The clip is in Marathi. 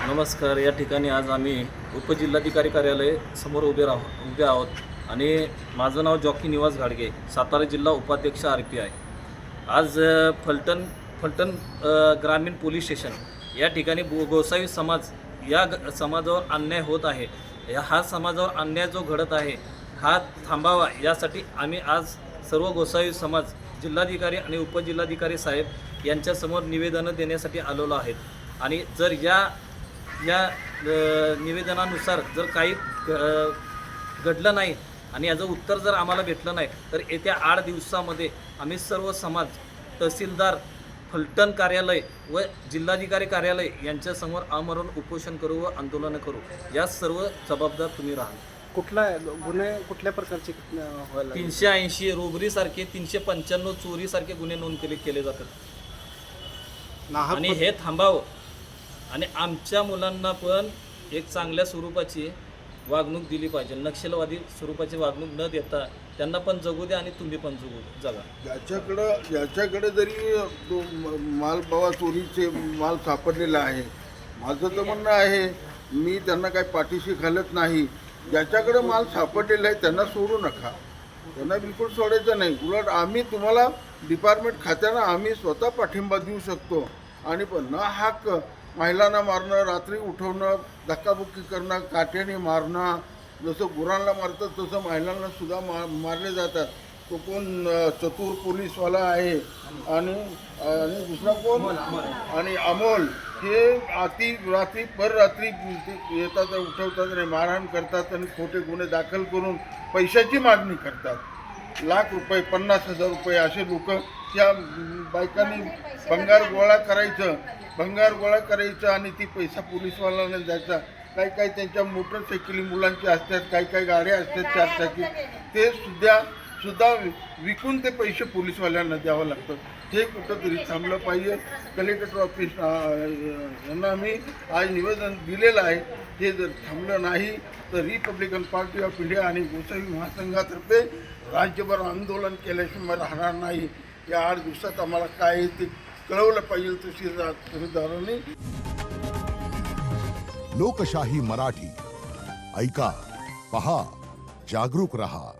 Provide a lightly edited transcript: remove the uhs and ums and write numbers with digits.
नमस्कार. या ठिकाणी आज आम्ही उपजिल्हाधिकारी कार्यालय समोर उभे आहोत आणि माझं नाव जॉकी निवास घाडगे, सातारा जिल्हा उपाध्यक्ष RPI. आज फलटण ग्रामीण पोलीस स्टेशन या ठिकाणी गोसावी समाज या समाजावर अन्याय होत आहे. हा समाजावर अन्याय जो घडत आहे हा थांबावा यासाठी आम्ही आज सर्व गोसावी समाज जिल्हाधिकारी आणि उपजिल्हाधिकारी साहेब यांच्यासमोर निवेदनं देण्यासाठी आलेलो आहेत. आणि जर या निवेदनानुसार जर काही घडलं नाही आणि याचं उत्तर जर आम्हाला भेटलं नाही तर येत्या 8 दिवसामध्ये आम्ही सर्व समाज तहसीलदार, फलटण कार्यालय व जिल्हाधिकारी कार्यालय यांच्यासमोर आमरण उपोषण करू व आंदोलन करू. या सर्व जबाबदार तुम्ही राहाल. कुठल्या प्रकारचे 380 रोबरीसारखे 395 चोरीसारखे गुन्हे नोंद केले जातात आणि हे थांबावं. आणि आमच्या मुलांना पण एक चांगल्या स्वरूपाची वागणूक दिली पाहिजे. नक्षलवादी स्वरूपाची वागणूक न देता त्यांना पण जगू द्या आणि तुम्ही पण जगा. ज्याच्याकडे जरी तो माल बाबा चोरीचे माल सापडलेला आहे, माझं तर म्हणणं आहे मी त्यांना काही पाठीशी घालत नाही. ज्याच्याकडे माल सापडलेला आहे त्यांना सोडू नका, त्यांना बिलकुल सोडायचं नाही. उलट आम्ही तुम्हाला डिपार्टमेंट खात्यानं आम्ही स्वतः पाठिंबा देऊ शकतो. आणि पण ना हाक महिलांना मारणं, रात्री उठवणं, धक्काबुक्की करणं, काठ्याने मारणं, जसं गुरांना मारतात तसं महिलांना सुद्धा मारले जातात. तो कोण चतुर पोलीसवाला आहे आणि दुसरा कोण आणि अमोल, हे रात्री पररात्री येतात, उठवतात आणि मारहाण करतात आणि खोटे गुन्हे दाखल करून पैशाची मागणी करतात. लाख रुपये, 50,000 रुपये असे लोक त्या बायकांनी भंगार गोळा करायचं आणि ती पैसा पोलीसवाल्यांना द्यायचा. काही त्यांच्या मोटरसायकली मुलांची असतात, काही गाड्या असतात 4 चाकी, ते सुद्धा विकून ते पैसे पोलीसवाल्यांना द्यावं लागतं. हे कुठंतरी थांबलं पाहिजे. कलेक्टर ऑफिस यांना आम्ही आज निवेदन दिलेलं आहे. हे जर थांबलं नाही तर रिपब्लिकन पार्टी ऑफ इंडिया आणि गोसावी महासंघातर्फे राज्यभर आंदोलन केल्याशिवाय राहणार नाही. या 8 दिवसात आम्हाला काय ते कळवलं पाहिजे तहसीलदारांनी. लोकशाही मराठी ऐका, पहा, जागरूक रहा.